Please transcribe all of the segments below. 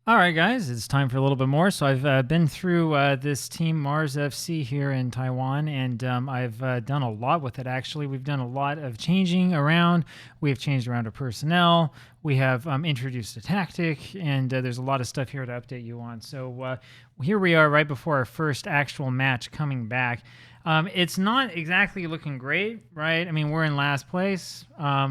All right, guys, it's time for a little bit more. So I've been through this team Mars FC here in Taiwan, and I've done a lot with it. Actually, we've done a lot of changing around. We have changed around our personnel. We have introduced a tactic, and there's a lot of stuff here to update you on. So here we are, right before our first actual match coming back. It's not exactly looking great, right? I mean, we're in last place.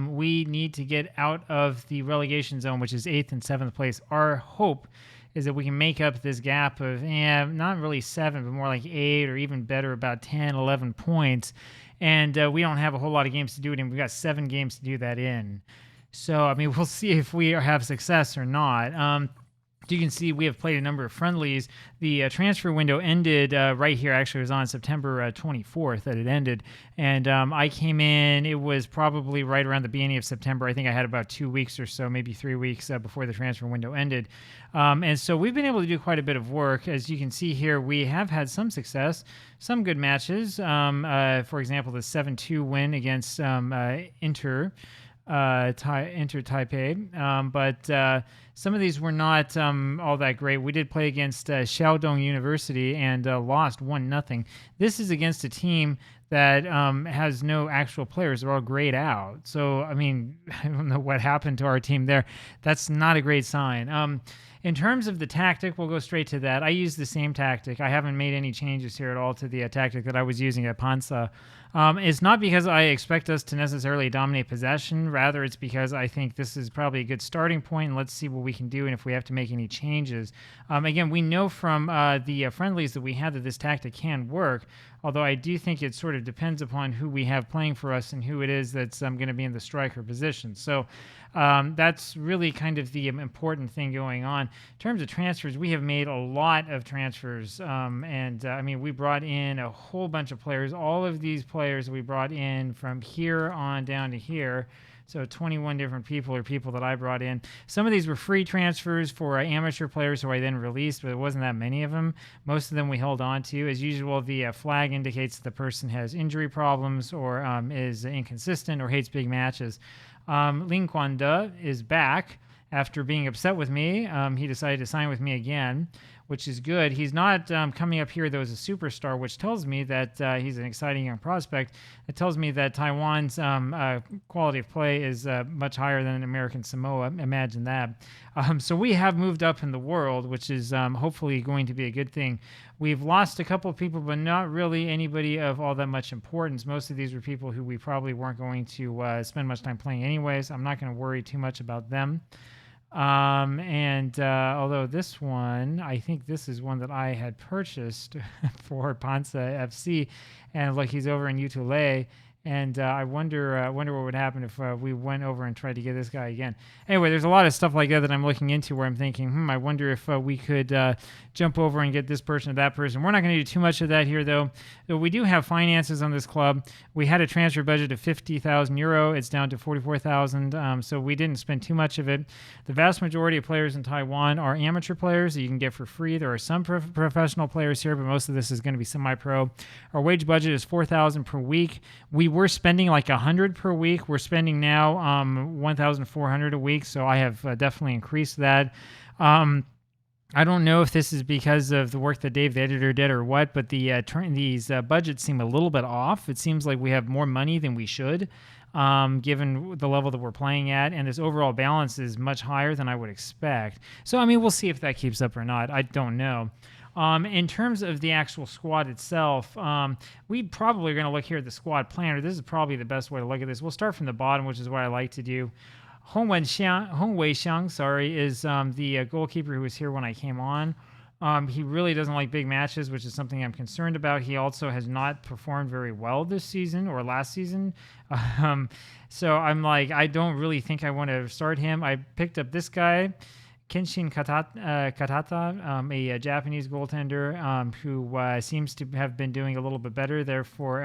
We need to get out of the relegation zone, which is 8th and 7th place. Our hope is that we can make up this gap of, not really 7, but more like 8 or even better, about 10, 11 points. And we don't have a whole lot of games to do it in. We've got 7 games to do that in. So, I mean, we'll see if we have success or not. You can see we have played a number of friendlies. The transfer window ended right here. Actually, it was on September 24th that it ended. And I came in, it was probably right around the beginning of September. I think I had about 2 weeks or so, maybe 3 weeks before the transfer window ended. And so we've been able to do quite a bit of work. As you can see here, we have had some success, some good matches. For example, the 7-2 win against Inter. Inter Taipei, but some of these were not all that great. We did play against Xiaodong University and lost 1-0. This is against a team that has no actual players. They're all grayed out. So, I mean, I don't know what happened to our team there. That's not a great sign. In terms of the tactic, we'll go straight to that. I use the same tactic. I haven't made any changes here at all to the tactic that I was using at Pansa. It's not because I expect us to necessarily dominate possession. Rather, it's because I think this is probably a good starting point, and let's see what we can do and if we have to make any changes. Again, we know from the friendlies that we had that this tactic can work, although I do think it sort of depends upon who we have playing for us and who it is that's going to be in the striker position. So that's really kind of the important thing going on. In terms of transfers, we have made a lot of transfers, and I mean, we brought in a whole bunch of players. All of these players we brought in from here on down to here. So 21 different people are people that I brought in. Some of these were free transfers for amateur players who I then released, but it wasn't that many of them. Most of them we held on to. As usual, the flag indicates that the person has injury problems or is inconsistent or hates big matches. Lin Kuan-de is back after being upset with me. He decided to sign with me again, which is good. He's not coming up here, though, as a superstar, which tells me that he's an exciting young prospect. It tells me that Taiwan's quality of play is much higher than American Samoa. Imagine that. So we have moved up in the world, which is hopefully going to be a good thing. We've lost a couple of people, but not really anybody of all that much importance. Most of these were people who we probably weren't going to spend much time playing anyways. I'm not going to worry too much about them. Although this one, I think this is one that I had purchased for Pansa FC, and look, he's over in Utule, and I wonder what would happen if we went over and tried to get this guy again. Anyway, there's a lot of stuff like that I'm looking into where I'm thinking, I wonder if we could jump over and get this person or that person. We're not going to do too much of that here, though. We do have finances on this club. We had a transfer budget of 50,000 euro. It's down to 44,000, so we didn't spend too much of it. The vast majority of players in Taiwan are amateur players that you can get for free. There are some professional players here, but most of this is going to be semi-pro. Our wage budget is 4,000 per week. We were spending like 100 per week. We're spending now 1,400 a week, so I have definitely increased that. I don't know if this is because of the work that Dave, the editor, did or what, but these budgets seem a little bit off. It seems like we have more money than we should, given the level that we're playing at, and this overall balance is much higher than I would expect. So, I mean, we'll see if that keeps up or not. I don't know. In terms of the actual squad itself, we probably are going to look here at the squad planner. This is probably the best way to look at this. We'll start from the bottom, which is what I like to do. Hong Wei Xiang, is the goalkeeper who was here when I came on. He really doesn't like big matches, which is something I'm concerned about. He also has not performed very well this season or last season. So I'm like, I don't really think I want to start him. I picked up this guy, Kenshin Katata, a Japanese goaltender who seems to have been doing a little bit better there for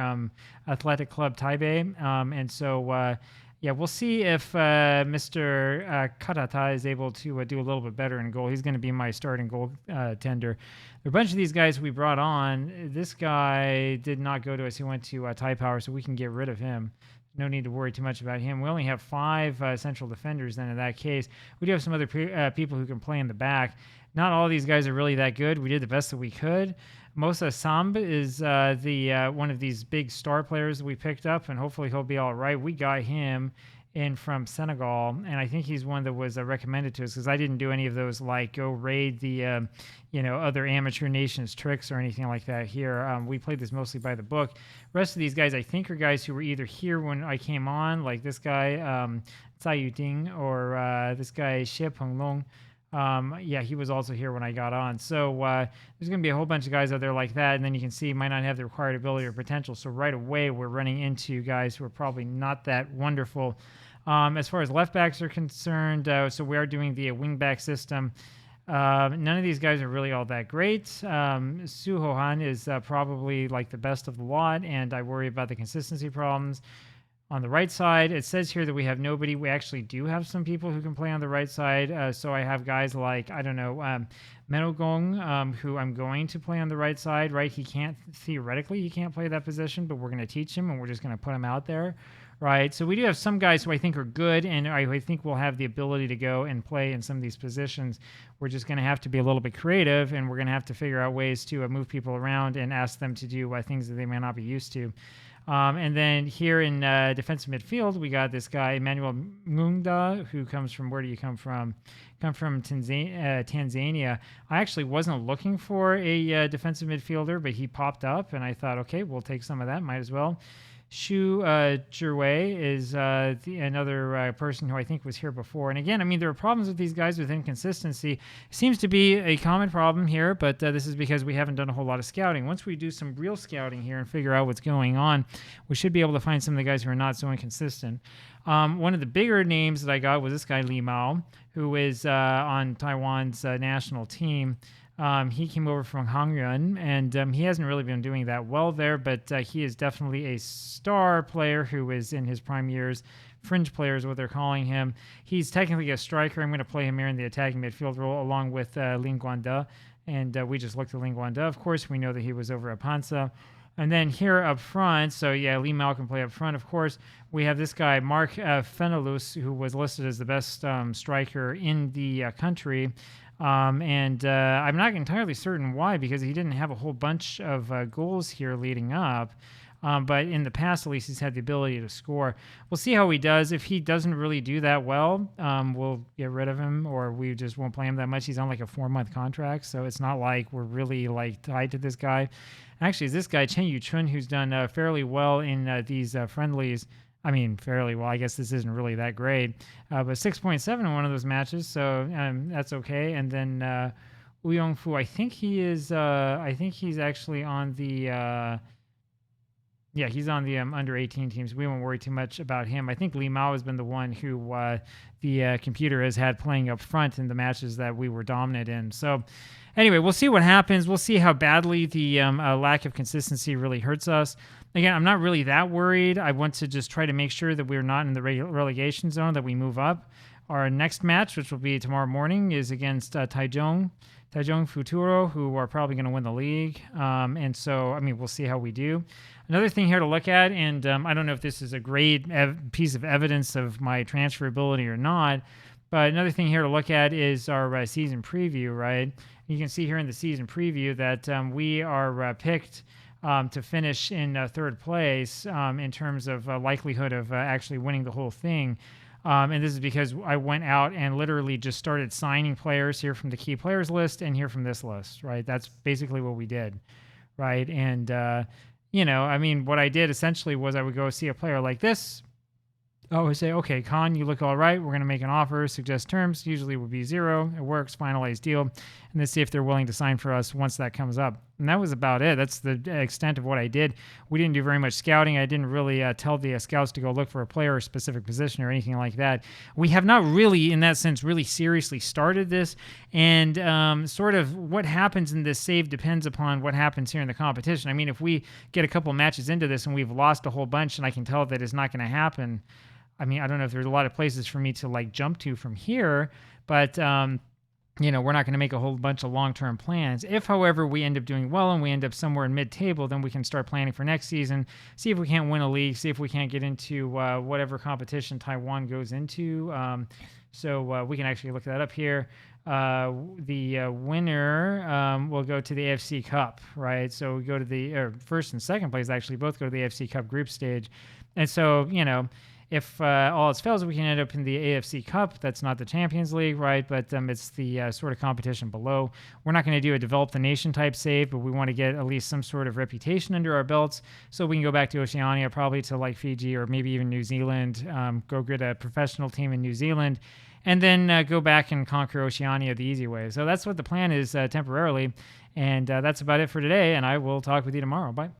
Athletic Club Taipei. And so, we'll see if Mr. Katata is able to do a little bit better in goal. He's going to be my starting goaltender. There are a bunch of these guys we brought on. This guy did not go to us. He went to Tai Power, so we can get rid of him. no need to worry too much about him. We only have 5 central defenders then in that case. We do have some other people who can play in the back. Not all of these guys are really that good. We did the best that we could. Mosa Samb is the one of these big star players that we picked up, and hopefully he'll be all right. We got him in from Senegal, and I think he's one that was recommended to us because I didn't do any of those like go raid the other amateur nations tricks or anything like that here. We played this mostly by the book. Rest of these guys I think are guys who were either here when I came on, like this guy Tsai Yuting, or this guy Xie Penglong. Yeah, he was also here when I got on. So there's going to be a whole bunch of guys out there like that, and then you can see might not have the required ability or potential. So right away, we're running into guys who are probably not that wonderful. As far as left backs are concerned, so we are doing the wing back system. None of these guys are really all that great. Su Ho-han is probably like the best of the lot, and I worry about the consistency problems. On the right side, it says here that we have nobody. We actually do have some people who can play on the right side. So I have guys like, I don't know, Menogong, who I'm going to play on the right side, right? He can't play that position, but we're going to teach him and we're just going to put him out there, right? So we do have some guys who I think are good and I think will have the ability to go and play in some of these positions. We're just going to have to be a little bit creative and we're going to have to figure out ways to move people around and ask them to do things that they may not be used to. And then here in defensive midfield, we got this guy, Emmanuel Mungda, who comes from, where do you come from? Come from Tanzania. I actually wasn't looking for a defensive midfielder, but he popped up, and I thought, okay, we'll take some of that, might as well. Shu Jirwei is another person who I think was here before. And again, I mean, there are problems with these guys with inconsistency. It seems to be a common problem here, but this is because we haven't done a whole lot of scouting. Once we do some real scouting here and figure out what's going on, we should be able to find some of the guys who are not so inconsistent. One of the bigger names that I got was this guy, Li Mao, who is on Taiwan's national team. He came over from Hangyuan, and he hasn't really been doing that well there, but he is definitely a star player who is in his prime years. Fringe player is what they're calling him. He's technically a striker. I'm going to play him here in the attacking midfield role along with Lin Guanda, and we just looked at Lin Guanda. Of course, we know that he was over at Pansa. And then here up front, so yeah, Li Mao can play up front, of course. We have this guy, Mark Fenelus, who was listed as the best striker in the country. And I'm not entirely certain why, because he didn't have a whole bunch of goals here leading up. But in the past, at least, he's had the ability to score. We'll see how he does. If he doesn't really do that well, we'll get rid of him, or we just won't play him that much. He's on like a 4-month contract, so it's not like we're really like tied to this guy. Actually, it's this guy, Chen Yuchun, who's done fairly well in these friendlies. I mean, fairly well. I guess this isn't really that great, but 6.7 in one of those matches, so that's okay. And then Wu Yongfu, I think he is. I think he's actually on the. Yeah, he's on the under 18 teams. We won't worry too much about him. I think Li Mao has been the one who the computer has had playing up front in the matches that we were dominant in. So anyway, we'll see what happens. We'll see how badly the lack of consistency really hurts us. Again, I'm not really that worried. I want to just try to make sure that we're not in the relegation zone, that we move up. Our next match, which will be tomorrow morning, is against Taichung Futuro, who are probably going to win the league. And so, I mean, we'll see how we do. Another thing here to look at, and I don't know if this is a great piece of evidence of my transferability or not, but another thing here to look at is our season preview, right? You can see here in the season preview that we are picked to finish in third place in terms of likelihood of actually winning the whole thing. And this is because I went out and literally just started signing players here from the key players list and here from this list, right? That's basically what we did, right? And, I mean, what I did essentially was I would go see a player like this. I would say, okay, Khan, you look all right. We're going to make an offer, suggest terms. Usually would be 0. It works, finalize deal. And then see if they're willing to sign for us once that comes up. And that was about it. That's the extent of what I did. We didn't do very much scouting. I didn't really tell the scouts to go look for a player or a specific position or anything like that. We have not really, in that sense, really seriously started this. And sort of what happens in this save depends upon what happens here in the competition. I mean, if we get a couple matches into this and we've lost a whole bunch and I can tell that it's not going to happen, I mean, I don't know if there's a lot of places for me to like jump to from here, but we're not going to make a whole bunch of long-term plans. If, however, we end up doing well and we end up somewhere in mid-table, then we can start planning for next season, see if we can't win a league, see if we can't get into whatever competition Taiwan goes into. So we can actually look that up here. The winner will go to the AFC Cup, right? So we go to the first and second place actually both go to the AFC Cup group stage. And so, if all else fails, we can end up in the AFC Cup. That's not the Champions League, right? But it's the sort of competition below. We're not going to do a develop the nation type save, but we want to get at least some sort of reputation under our belts so we can go back to Oceania, probably to like Fiji or maybe even New Zealand, go get a professional team in New Zealand, and then go back and conquer Oceania the easy way. So that's what the plan is temporarily. And that's about it for today. And I will talk with you tomorrow. Bye.